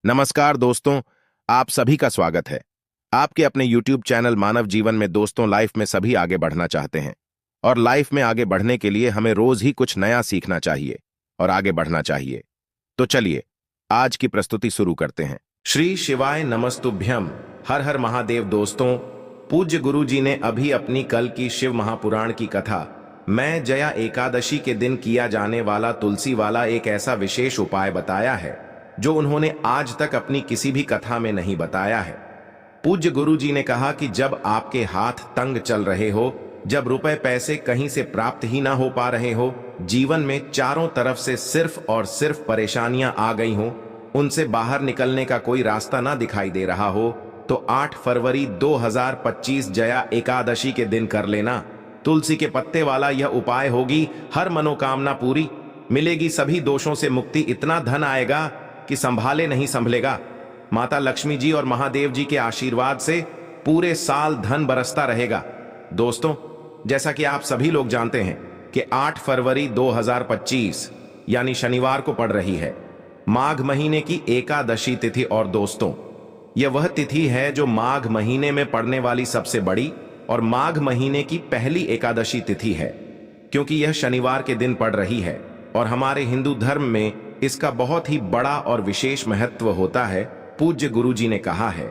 नमस्कार दोस्तों, आप सभी का स्वागत है। आपके अपने YouTube चैनल मानव जीवन में दोस्तों लाइफ में सभी आगे बढ़ना चाहते हैं और लाइफ में आगे बढ़ने के लिए हमें रोज ही कुछ नया सीखना चाहिए और आगे बढ़ना चाहिए। तो चलिए आज की प्रस्तुति शुरू करते हैं। श्री शिवाय नमस्तुभ्यम। हर हर महादेव। दोस्तों, पूज्य गुरु जी ने अभी अपनी कल की शिव महापुराण की कथा मैं जया एकादशी के दिन किया जाने वाला तुलसी वाला एक ऐसा विशेष उपाय बताया है जो उन्होंने आज तक अपनी किसी भी कथा में नहीं बताया है। पूज्य गुरु जी ने कहा कि जब आपके हाथ तंग चल रहे हो, जब रुपए पैसे कहीं से प्राप्त ही ना हो पा रहे हो, जीवन में चारों तरफ से सिर्फ और सिर्फ परेशानियां आ गई हो, उनसे बाहर निकलने का कोई रास्ता ना दिखाई दे रहा हो, तो 8 फरवरी 2025 जया एकादशी के दिन कर लेना। तुलसी के पत्ते वाला यह उपाय होगी हर मनोकामना पूरी, मिलेगी सभी दोषों से मुक्ति, इतना धन आएगा कि संभाले नहीं संभलेगा। माता लक्ष्मी जी और महादेव जी के आशीर्वाद से पूरे साल धन बरसता रहेगा। दोस्तों, जैसा कि आप सभी लोग जानते हैं कि 8 फरवरी 2025 यानी शनिवार को पड़ रही है माघ महीने की एकादशी तिथि। और दोस्तों, यह वह तिथि है जो माघ महीने में पड़ने वाली सबसे बड़ी और माघ महीने की पहली एकादशी तिथि है, क्योंकि यह शनिवार के दिन पड़ रही है और हमारे हिंदू धर्म में इसका बहुत ही बड़ा और विशेष महत्व होता है। पूज्य गुरु जी ने कहा है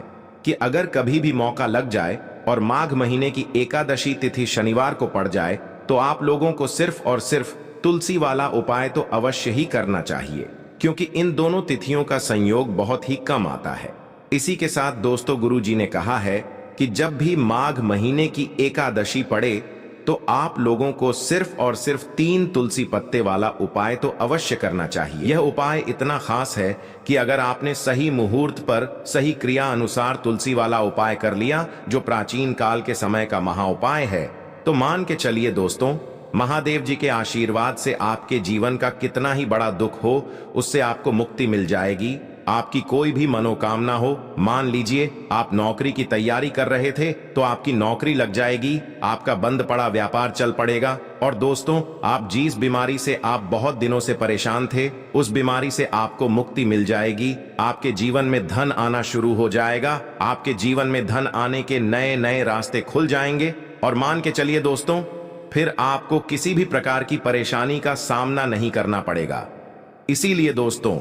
कि अगर कभी भी मौका लग जाए और माघ महीने की एकादशी तिथि शनिवार को पड़ जाए तो आप लोगों को सिर्फ और सिर्फ तुलसी वाला उपाय तो अवश्य ही करना चाहिए, क्योंकि इन दोनों तिथियों का संयोग बहुत ही कम आता है। इसी के साथ दोस्तों, गुरु जी ने कहा है कि जब भी माघ महीने की एकादशी पड़े तो आप लोगों को सिर्फ और सिर्फ 3 तुलसी पत्ते वाला उपाय तो अवश्य करना चाहिए। यह उपाय इतना खास है कि अगर आपने सही मुहूर्त पर सही क्रिया अनुसार तुलसी वाला उपाय कर लिया, जो प्राचीन काल के समय का महाउपाय है, तो मान के चलिए दोस्तों, महादेव जी के आशीर्वाद से आपके जीवन का कितना ही बड़ा दुख हो, उससे आपको मुक्ति मिल जाएगी। आपकी कोई भी मनोकामना हो, मान लीजिए आप नौकरी की तैयारी कर रहे थे तो आपकी नौकरी लग जाएगी, आपका बंद पड़ा व्यापार चल पड़ेगा। और दोस्तों, आप जिस बीमारी से आप बहुत दिनों से परेशान थे, उस बीमारी से आपको मुक्ति मिल जाएगी। आपके जीवन में धन आना शुरू हो जाएगा, आपके जीवन में धन आने के नए नए रास्ते खुल जाएंगे। और मान के चलिए दोस्तों, फिर आपको किसी भी प्रकार की परेशानी का सामना नहीं करना पड़ेगा। इसीलिए दोस्तों,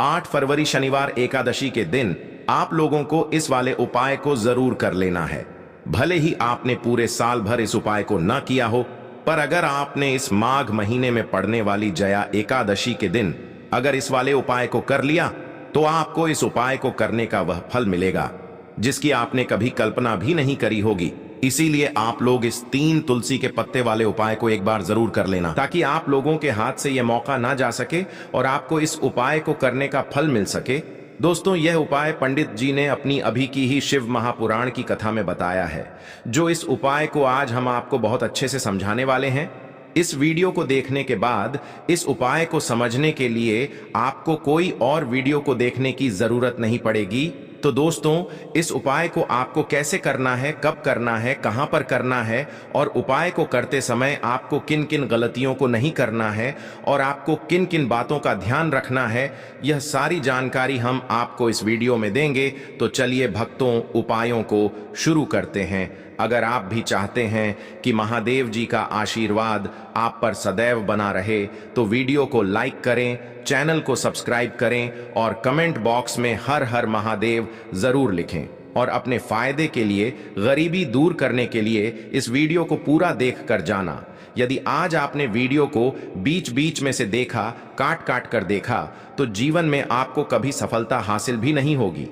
8 फरवरी शनिवार एकादशी के दिन आप लोगों को इस वाले उपाय को जरूर कर लेना है। भले ही आपने पूरे साल भर इस उपाय को न किया हो, पर अगर आपने इस माघ महीने में पड़ने वाली जया एकादशी के दिन अगर इस वाले उपाय को कर लिया, तो आपको इस उपाय को करने का वह फल मिलेगा जिसकी आपने कभी कल्पना भी नहीं करी होगी। इसीलिए आप लोग इस 3 तुलसी के पत्ते वाले उपाय को एक बार जरूर कर लेना, ताकि आप लोगों के हाथ से यह मौका ना जा सके और आपको इस उपाय को करने का फल मिल सके। दोस्तों, यह उपाय पंडित जी ने अपनी अभी की ही शिव महापुराण की कथा में बताया है, जो इस उपाय को आज हम आपको बहुत अच्छे से समझाने वाले हैं। इस वीडियो को देखने के बाद इस उपाय को समझने के लिए आपको कोई और वीडियो को देखने की जरूरत नहीं पड़ेगी। तो दोस्तों, इस उपाय को आपको कैसे करना है, कब करना है, कहां पर करना है और उपाय को करते समय आपको किन किन गलतियों को नहीं करना है और आपको किन किन बातों का ध्यान रखना है, यह सारी जानकारी हम आपको इस वीडियो में देंगे। तो चलिए भक्तों, उपायों को शुरू करते हैं। अगर आप भी चाहते हैं कि महादेव जी का आशीर्वाद आप पर सदैव बना रहे, तो वीडियो को लाइक करें, चैनल को सब्सक्राइब करें और कमेंट बॉक्स में हर हर महादेव जरूर लिखें। और अपने फायदे के लिए, गरीबी दूर करने के लिए इस वीडियो को पूरा देख कर जाना। यदि आज आपने वीडियो को बीच बीच में से देखा, काट काट कर देखा, तो जीवन में आपको कभी सफलता हासिल भी नहीं होगी।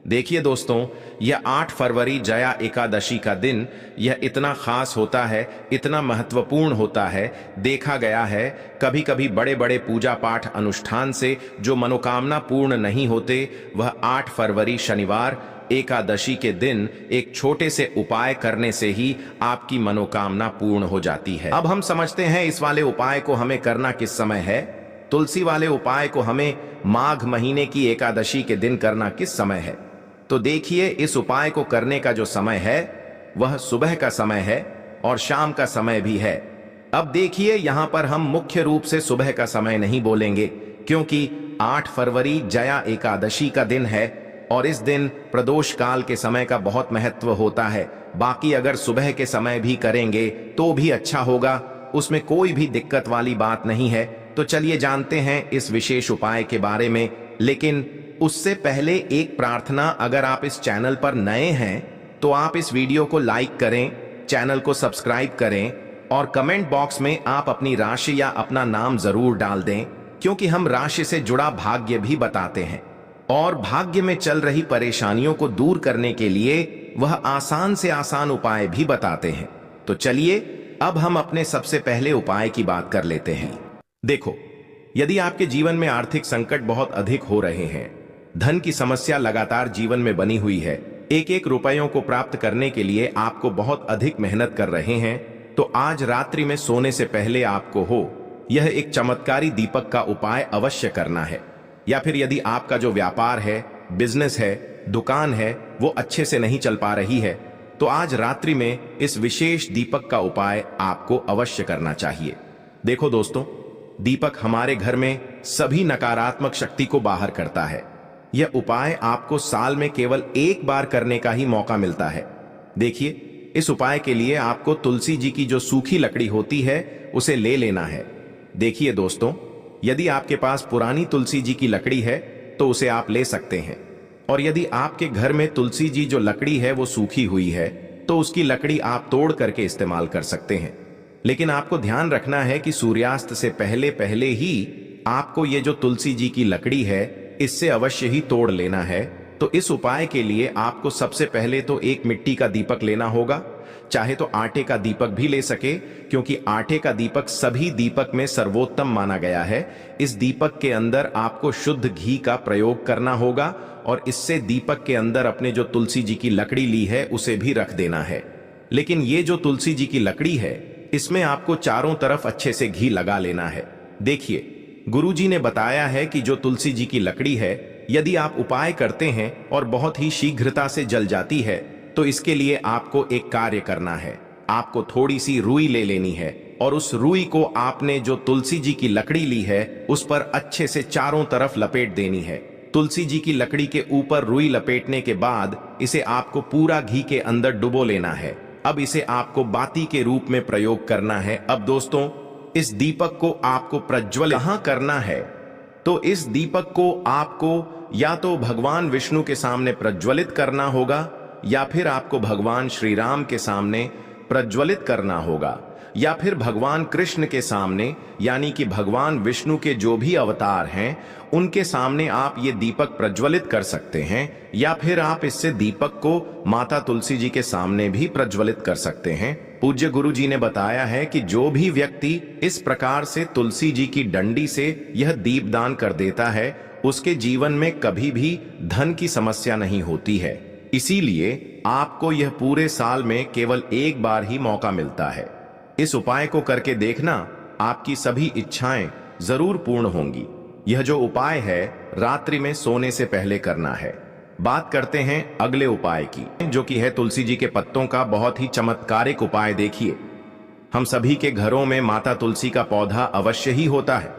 देखिए दोस्तों, यह 8 फरवरी जया एकादशी का दिन यह इतना खास होता है, इतना महत्वपूर्ण होता है। देखा गया है कभी कभी बड़े बड़े पूजा पाठ अनुष्ठान से जो मनोकामना पूर्ण नहीं होते, वह 8 फरवरी शनिवार एकादशी के दिन एक छोटे से उपाय करने से ही आपकी मनोकामना पूर्ण हो जाती है। अब हम समझते हैं इस वाले उपाय को हमें करना किस समय है। तुलसी वाले उपाय को हमें माघ महीने की एकादशी के दिन करना किस समय है। तो देखिए, इस उपाय को करने का जो समय है वह सुबह का समय है और शाम का समय भी है। अब देखिए, यहां पर हम मुख्य रूप से सुबह का समय नहीं बोलेंगे, क्योंकि 8 फरवरी जया एकादशी का दिन है और इस दिन प्रदोष काल के समय का बहुत महत्व होता है। बाकी अगर सुबह के समय भी करेंगे तो भी अच्छा होगा, उसमें कोई भी दिक्कत वाली बात नहीं है। तो चलिए जानते हैं इस विशेष उपाय के बारे में, लेकिन उससे पहले एक प्रार्थना, अगर आप इस चैनल पर नए हैं तो आप इस वीडियो को लाइक करें, चैनल को सब्सक्राइब करें और कमेंट बॉक्स में आप अपनी राशि या अपना नाम जरूर डाल दें, क्योंकि हम राशि से जुड़ा भाग्य भी बताते हैं और भाग्य में चल रही परेशानियों को दूर करने के लिए वह आसान से आसान उपाय भी बताते हैं। तो चलिए अब हम अपने सबसे पहले उपाय की बात कर लेते हैं। देखो, यदि आपके जीवन में आर्थिक संकट बहुत अधिक हो रहे हैं, धन की समस्या लगातार जीवन में बनी हुई है, एक एक रुपयों को प्राप्त करने के लिए आपको बहुत अधिक मेहनत कर रहे हैं, तो आज रात्रि में सोने से पहले आपको यह एक चमत्कारी दीपक का उपाय अवश्य करना है। या फिर यदि आपका जो व्यापार है, बिजनेस है, दुकान है, वो अच्छे से नहीं चल पा रही है, तो आज रात्रि में इस विशेष दीपक का उपाय आपको अवश्य करना चाहिए। देखो दोस्तों, दीपक हमारे घर में सभी नकारात्मक शक्ति को बाहर करता है। यह उपाय आपको साल में केवल एक बार करने का ही मौका मिलता है। देखिए, इस उपाय के लिए आपको तुलसी जी की जो सूखी लकड़ी होती है उसे ले लेना है। देखिए दोस्तों, यदि आपके पास पुरानी तुलसी जी की लकड़ी है तो उसे आप ले सकते हैं, और यदि आपके घर में तुलसी जी जो लकड़ी है वो सूखी हुई है तो उसकी लकड़ी आप तोड़ करके इस्तेमाल कर सकते हैं। लेकिन आपको ध्यान रखना है कि सूर्यास्त से पहले पहले ही आपको ये जो तुलसी जी की लकड़ी है इससे अवश्य ही तोड़ लेना है। तो इस उपाय के लिए आपको सबसे पहले तो एक मिट्टी का दीपक लेना होगा, चाहे तो आटे का दीपक भी ले सके, क्योंकि आटे का दीपक सभी दीपक में सर्वोत्तम माना गया है। इस दीपक के अंदर आपको शुद्ध घी का प्रयोग करना होगा और इससे दीपक के अंदर अपने जो तुलसी जी की लकड़ी ली है उसे भी रख देना है। लेकिन ये जो तुलसी जी की लकड़ी है इसमें आपको चारों तरफ अच्छे से घी लगा लेना है। देखिए, गुरुजी ने बताया है कि जो तुलसी जी की लकड़ी है, यदि आप उपाय करते हैं और बहुत ही शीघ्रता से जल जाती है, तो इसके लिए आपको एक कार्य करना है। आपको थोड़ी सी रुई ले लेनी है और उस रुई को आपने जो तुलसी जी की लकड़ी ली है उस पर अच्छे से चारों तरफ लपेट देनी है। तुलसी जी की लकड़ी के ऊपर रुई लपेटने के बाद इसे आपको पूरा घी के अंदर डुबो लेना है। अब इसे आपको बाती के रूप में प्रयोग करना है। अब दोस्तों, इस दीपक को आपको प्रज्वलित कहाँ करना है, तो इस दीपक को आपको या तो भगवान विष्णु के सामने प्रज्वलित करना होगा, या फिर आपको भगवान श्री राम के सामने प्रज्वलित करना होगा, या फिर भगवान कृष्ण के सामने, यानी कि भगवान विष्णु के जो भी अवतार हैं उनके सामने आप ये दीपक प्रज्वलित कर सकते हैं, या फिर आप इससे दीपक को माता तुलसी जी के सामने भी प्रज्वलित कर सकते हैं। पूज्य गुरु जी ने बताया है कि जो भी व्यक्ति इस प्रकार से तुलसी जी की डंडी से यह दीपदान कर देता है उसके जीवन में कभी भी धन की समस्या नहीं होती है। इसीलिए आपको यह पूरे साल में केवल एक बार ही मौका मिलता है। इस उपाय को करके देखना, आपकी सभी इच्छाएं जरूर पूर्ण होंगी। यह जो उपाय है रात्रि में सोने से पहले करना है। बात करते हैं अगले उपाय की, जो कि है तुलसी जी के पत्तों का बहुत ही चमत्कारिक उपाय। देखिए, हम सभी के घरों में माता तुलसी का पौधा अवश्य ही होता है।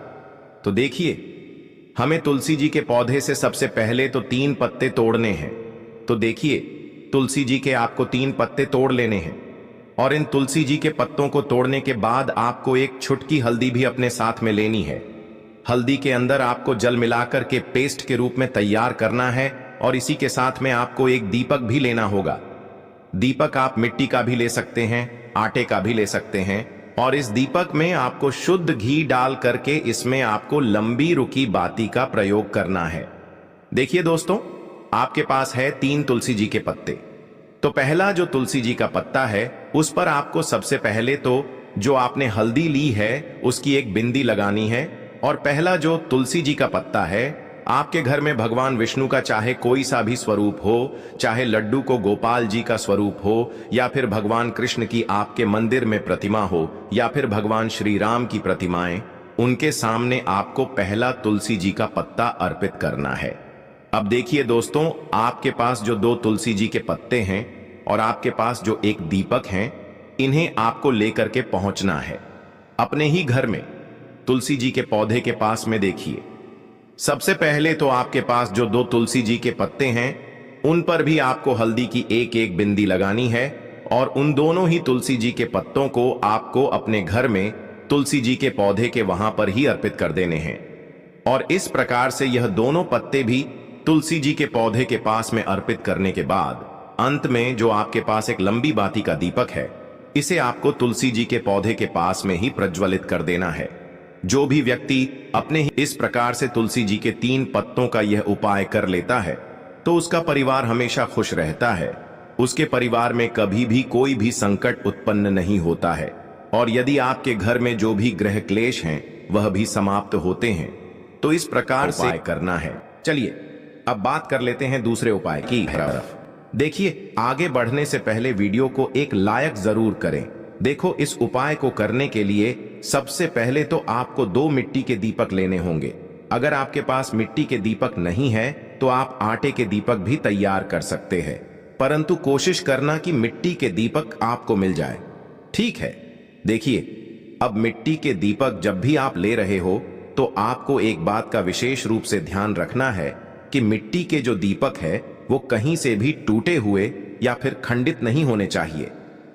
तो देखिए, हमें तुलसी जी के पौधे से सबसे पहले तो 3 पत्ते तोड़ने हैं। तो देखिए, तुलसी जी के आपको 3 पत्ते तोड़ लेने हैं, और इन तुलसी जी के पत्तों को तोड़ने के बाद आपको एक छुटकी हल्दी भी अपने साथ में लेनी है। हल्दी के अंदर आपको जल मिलाकर के पेस्ट के रूप में तैयार करना है, और इसी के साथ में आपको एक दीपक भी लेना होगा। दीपक आप मिट्टी का भी ले सकते हैं, आटे का भी ले सकते हैं, और इस दीपक में आपको शुद्ध घी डाल करके इसमें आपको लंबी रुकी बाती का प्रयोग करना है। देखिए दोस्तों, आपके पास है 3 तुलसी जी के पत्ते। तो पहला जो तुलसी जी का पत्ता है उस पर आपको सबसे पहले तो जो आपने हल्दी ली है उसकी एक बिंदी लगानी है, और पहला जो तुलसी जी का पत्ता है, आपके घर में भगवान विष्णु का चाहे कोई सा भी स्वरूप हो, चाहे लड्डू को गोपाल जी का स्वरूप हो, या फिर भगवान कृष्ण की आपके मंदिर में प्रतिमा हो, या फिर भगवान श्री राम की प्रतिमाएं, उनके सामने आपको पहला तुलसी जी का पत्ता अर्पित करना है। अब देखिए दोस्तों, आपके पास जो 2 तुलसी जी के पत्ते हैं और आपके पास जो एक दीपक हैं, इन्हें आपको लेकर के पहुंचना है अपने ही घर में। तुलसी जी के पौधे के पास में देखिए, सबसे पहले तो आपके पास जो दो तुलसी जी के पत्ते हैं उन पर भी आपको हल्दी की एक एक बिंदी लगानी है और उन दोनों ही तुलसी जी के पत्तों को आपको अपने घर में तुलसी जी के पौधे के वहां पर ही अर्पित कर देने हैं। और इस प्रकार से यह दोनों पत्ते भी तुलसी जी के पौधे के पास में अर्पित करने के बाद अंत में जो आपके पास एक लंबी बाती का दीपक है, इसे आपको तुलसी जी के पौधे के पास में ही प्रज्वलित कर देना है। जो भी व्यक्ति अपने ही इस प्रकार से तुलसी जी के 3 पत्तों का यह उपाय कर लेता है तो उसका परिवार हमेशा खुश रहता है, उसके परिवार में कभी भी कोई भी संकट उत्पन्न नहीं होता है और यदि आपके घर में जो भी ग्रह क्लेश हैं वह भी समाप्त होते हैं। तो इस प्रकार से करना है। चलिए अब बात कर लेते हैं दूसरे उपाय की तरफ। देखिए, आगे बढ़ने से पहले वीडियो को एक लाइक जरूर करें। देखो, इस उपाय को करने के लिए सबसे पहले तो आपको 2 मिट्टी के दीपक लेने होंगे। अगर आपके पास मिट्टी के दीपक नहीं है तो आप आटे के दीपक भी तैयार कर सकते हैं, परंतु कोशिश करना कि मिट्टी के दीपक आपको मिल जाए। ठीक है। देखिए, अब मिट्टी के दीपक जब भी आप ले रहे हो तो आपको एक बात का विशेष रूप से ध्यान रखना है कि मिट्टी के जो दीपक है वो कहीं से भी टूटे हुए या फिर खंडित नहीं होने चाहिए।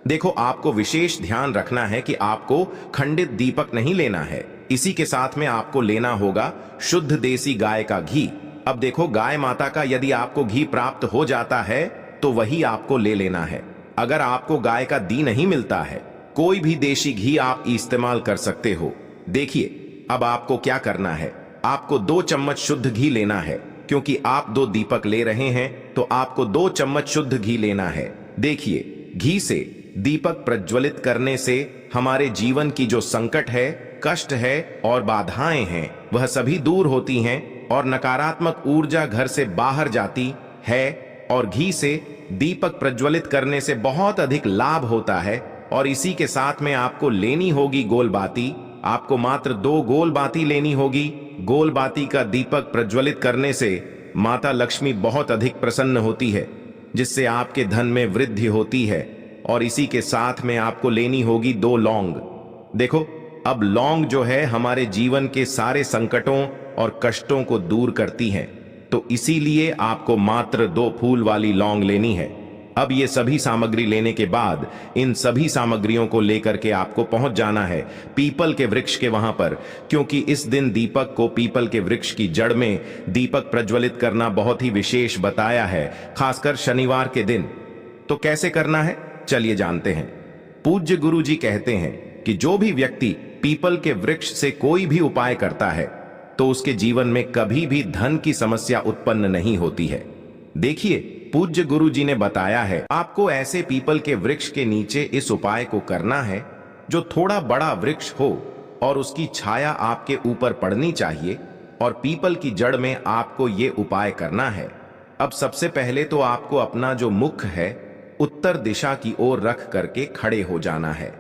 देखो, आपको विशेष ध्यान रखना है कि आपको खंडित दीपक नहीं लेना है। इसी के साथ में आपको लेना होगा शुद्ध देसी गाय का घी। अब देखो, गाय माता का यदि आपको घी प्राप्त हो जाता है तो वही आपको ले लेना है। अगर आपको गाय का घी नहीं मिलता है, कोई भी देशी घी आप इस्तेमाल कर सकते हो। देखिए, अब आपको क्या करना है, आपको 2 चम्मच शुद्ध घी लेना है। क्योंकि आप 2 दीपक ले रहे हैं तो आपको 2 चम्मच शुद्ध घी लेना है। देखिए, घी से दीपक प्रज्वलित करने से हमारे जीवन की जो संकट है, कष्ट है और बाधाएं हैं वह सभी दूर होती हैं और नकारात्मक ऊर्जा घर से बाहर जाती है। और घी से दीपक प्रज्वलित करने से बहुत अधिक लाभ होता है। और इसी के साथ में आपको लेनी होगी गोल बाती। आपको मात्र 2 गोल बाती लेनी होगी। गोल बाती का दीपक प्रज्वलित करने से माता लक्ष्मी बहुत अधिक प्रसन्न होती है, जिससे आपके धन में वृद्धि होती है। और इसी के साथ में आपको लेनी होगी 2 लौंग। देखो, अब लौंग जो है हमारे जीवन के सारे संकटों और कष्टों को दूर करती है, तो इसीलिए आपको मात्र 2 फूल वाली लौंग लेनी है। अब ये सभी सामग्री लेने के बाद इन सभी सामग्रियों को लेकर के आपको पहुंच जाना है पीपल के वृक्ष के वहां पर, क्योंकि इस दिन दीपक को पीपल के वृक्ष की जड़ में दीपक प्रज्वलित करना बहुत ही विशेष बताया है, खासकर शनिवार के दिन। तो कैसे करना है, चलिए जानते हैं। पूज्य गुरु जी कहते हैं कि जो भी व्यक्ति पीपल के वृक्ष से कोई भी उपाय करता है तो उसके जीवन में कभी भी धन की समस्या उत्पन्न नहीं होती है। देखिए, पूज्य गुरु जी ने बताया है आपको ऐसे पीपल के वृक्ष के नीचे इस उपाय को करना है जो थोड़ा बड़ा वृक्ष हो और उसकी छाया आपके ऊपर पड़नी चाहिए और पीपल की जड़ में आपको ये उपाय करना है। अब सबसे पहले तो आपको अपना जो मुख है उत्तर दिशा की ओर रख करके खड़े हो जाना है।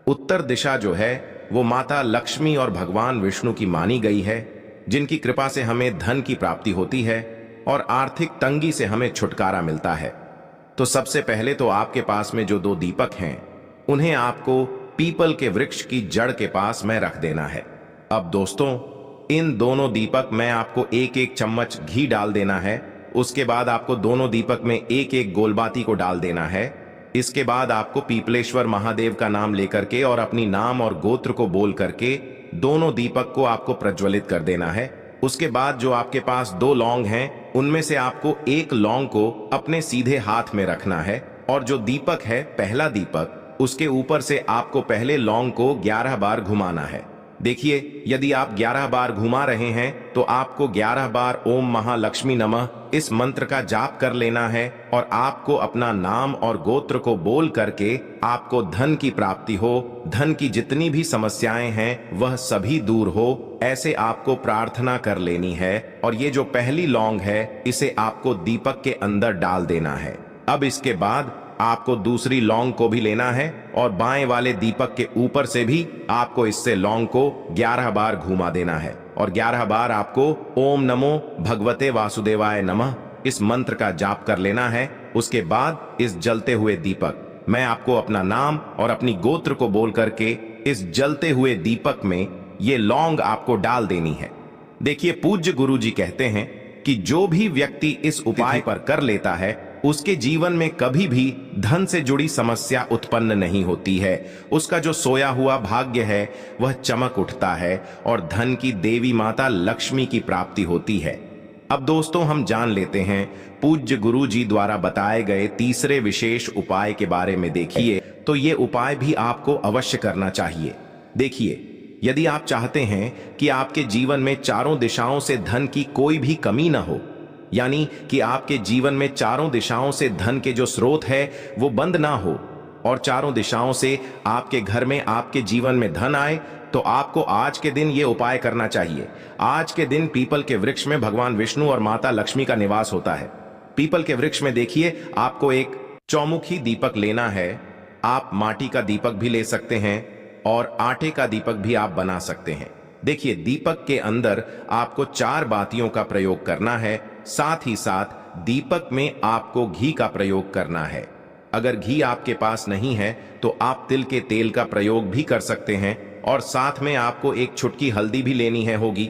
उत्तर दिशा जो है वो माता लक्ष्मी और भगवान विष्णु की मानी गई है, जिनकी कृपा से हमें धन की प्राप्ति होती है और आर्थिक तंगी से हमें छुटकारा मिलता है। तो सबसे पहले तो आपके पास में जो 2 दीपक हैं उन्हें आपको पीपल के वृक्ष की जड़ के पास में रख देना है। अब दोस्तों, इन दोनों दीपक में आपको 1-1 चम्मच घी डाल देना है। उसके बाद आपको दोनों दीपक में 1-1 गोलबाती को डाल देना है। इसके बाद आपको पीपलेश्वर महादेव का नाम लेकर के और अपनी नाम और गोत्र को बोल करके दोनों दीपक को आपको प्रज्वलित कर देना है। उसके बाद जो आपके पास 2 लौंग हैं उनमें से आपको 1 लौंग को अपने सीधे हाथ में रखना है और जो दीपक है, पहला दीपक, उसके ऊपर से आपको पहले लौंग को 11 बार घुमाना है। देखिए, यदि आप 11 बार घुमा रहे हैं तो आपको 11 बार ओम महालक्ष्मी नमः इस मंत्र का जाप कर लेना है और आपको अपना नाम और गोत्र को बोल करके आपको धन की प्राप्ति हो, धन की जितनी भी समस्याएं हैं वह सभी दूर हो, ऐसे आपको प्रार्थना कर लेनी है। और ये जो पहली लौंग है इसे आपको दीपक के अंदर डाल देना है। अब इसके बाद आपको दूसरी लौंग को भी लेना है और बाएं वाले दीपक के ऊपर से भी आपको इससे लौंग को 11 बार घुमा देना है और 11 बार आपको ओम नमो भगवते वासुदेवाय नमः इस मंत्र का जाप कर लेना है। उसके बाद इस जलते हुए दीपक मैं आपको अपना नाम और अपनी गोत्र को बोल करके इस जलते हुए दीपक में ये लौंग आपको डाल देनी है। देखिए, पूज्य गुरुजी कहते हैं कि जो भी व्यक्ति इस उपाय पर कर लेता है उसके जीवन में कभी भी धन से जुड़ी समस्या उत्पन्न नहीं होती है। उसका जो सोया हुआ भाग्य है वह चमक उठता है और धन की देवी माता लक्ष्मी की प्राप्ति होती है। अब दोस्तों, हम जान लेते हैं पूज्य गुरुजी द्वारा बताए गए तीसरे विशेष उपाय के बारे में। देखिए, तो ये उपाय भी आपको अवश्य करना चाहिए। देखिए, यदि आप चाहते हैं कि आपके जीवन में चारों दिशाओं से धन की कोई भी कमी ना हो, यानी कि आपके जीवन में चारों दिशाओं से धन के जो स्रोत है वो बंद ना हो और चारों दिशाओं से आपके घर में, आपके जीवन में धन आए, तो आपको आज के दिन ये उपाय करना चाहिए। आज के दिन पीपल के वृक्ष में भगवान विष्णु और माता लक्ष्मी का निवास होता है। पीपल के वृक्ष में देखिए, आपको एक चौमुखी दीपक लेना है। आप माटी का दीपक भी ले सकते हैं और आटे का दीपक भी आप बना सकते हैं। देखिए, दीपक के अंदर आपको 4 बातियों का प्रयोग करना है। साथ ही साथ दीपक में आपको घी का प्रयोग करना है। अगर घी आपके पास नहीं है तो आप तिल के तेल का प्रयोग भी कर सकते हैं और साथ में आपको एक चुटकी हल्दी भी लेनी है होगी।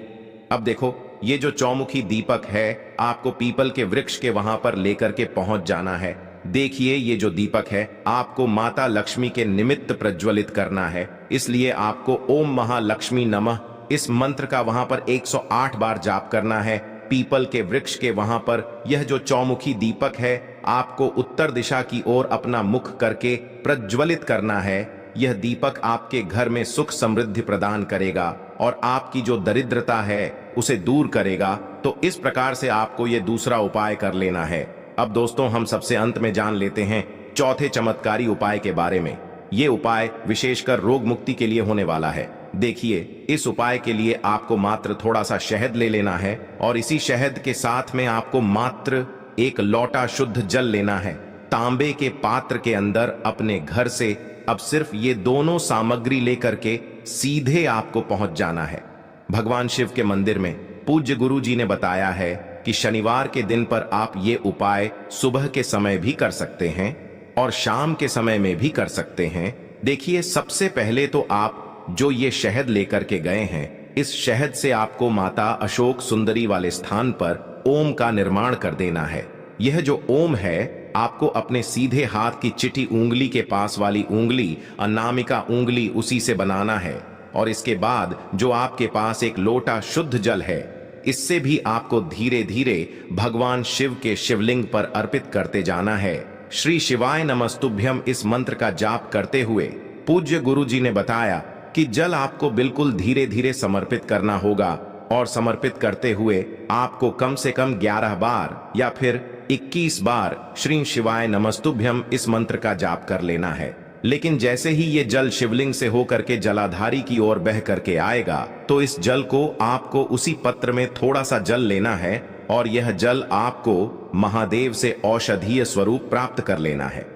अब देखो, ये जो चौमुखी दीपक है आपको पीपल के वृक्ष के वहां पर लेकर के पहुंच जाना है। देखिए, ये जो दीपक है आपको माता लक्ष्मी के निमित्त प्रज्वलित करना है, इसलिए आपको ओम महालक्ष्मी नमः इस मंत्र का वहां पर 108 बार जाप करना है। पीपल के वृक्ष के वहां पर यह जो चौमुखी दीपक है आपको उत्तर दिशा की ओर अपना मुख करके प्रज्वलित करना है। यह दीपक आपके घर में सुख समृद्धि प्रदान करेगा और आपकी जो दरिद्रता है उसे दूर करेगा। तो इस प्रकार से आपको यह दूसरा उपाय कर लेना है। अब दोस्तों, हम सबसे अंत में जान लेते हैं चौथे चमत्कारी उपाय के बारे में। ये उपाय विशेषकर रोग मुक्ति के लिए होने वाला है। देखिए, इस उपाय के लिए आपको मात्र थोड़ा सा शहद ले लेना है और इसी शहद के साथ में आपको मात्र एक लोटा शुद्ध जल लेना है। तांबे के पात्र के अंदर अपने घर से अब सिर्फ ये दोनों सामग्री लेकर के सीधे आपको पहुंच जाना है भगवान शिव के मंदिर में। पूज्य गुरुजी ने बताया है कि शनिवार के दिन पर आप ये उपाय सुबह के समय भी कर सकते हैं और शाम के समय में भी कर सकते हैं। देखिए, सबसे पहले तो आप जो ये शहद लेकर के गए हैं, इस शहद से आपको माता अशोक सुंदरी वाले स्थान पर ओम का निर्माण कर देना है। यह जो ओम है आपको अपने सीधे हाथ की चिटी उंगली के पास वाली उंगली, अनामिका उंगली, उसी से बनाना है। और इसके बाद जो आपके पास एक लोटा शुद्ध जल है, इससे भी आपको धीरे धीरे भगवान शिव के शिवलिंग पर अर्पित करते जाना है। श्री शिवाय नमस्तुभ्यम इस मंत्र का जाप करते हुए पूज्य गुरुजी ने बताया कि जल आपको बिल्कुल धीरे धीरे समर्पित करना होगा और समर्पित करते हुए आपको कम से कम 11 बार या फिर 21 बार श्री शिवाय नमस्तुभ्यम इस मंत्र का जाप कर लेना है। लेकिन जैसे ही ये जल शिवलिंग से होकर के जलाधारी की ओर बह करके आएगा तो इस जल को आपको उसी पत्र में थोड़ा सा जल लेना है और यह जल आपको महादेव से औषधीय स्वरूप प्राप्त कर लेना है।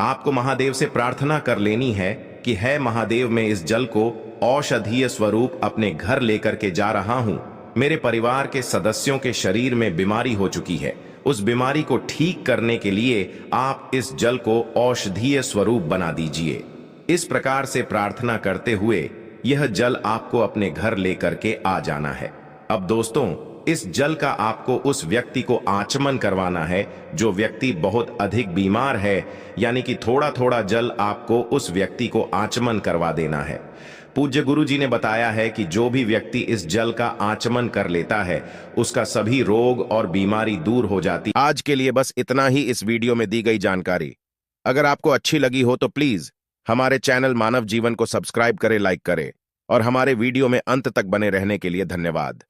आपको महादेव से प्रार्थना कर लेनी है कि है महादेव, मैं इस जल को औषधीय स्वरूप अपने घर लेकर के जा रहा हूं। मेरे परिवार के सदस्यों के शरीर में बीमारी हो चुकी है, उस बीमारी को ठीक करने के लिए आप इस जल को औषधीय स्वरूप बना दीजिए। इस प्रकार से प्रार्थना करते हुए यह जल आपको अपने घर लेकर के आ जाना है। अब दोस्तों, इस जल का आपको उस व्यक्ति को आचमन करवाना है जो व्यक्ति बहुत अधिक बीमार है, यानी कि थोड़ा थोड़ा जल आपको उस व्यक्ति को आचमन करवा देना है। पूज्य गुरुजी ने बताया है कि जो भी व्यक्ति इस जल का आचमन कर लेता है उसका सभी रोग और बीमारी दूर हो जाती। आज के लिए बस इतना ही इस वीडियो में दी गई जानकारी। अगर आपको अच्छी लगी हो तो प्लीज हमारे चैनल मानव जीवन को सब्सक्राइब करें, लाइक करें और हमारे वीडियो में अंत तक बने रहने के लिए धन्यवाद।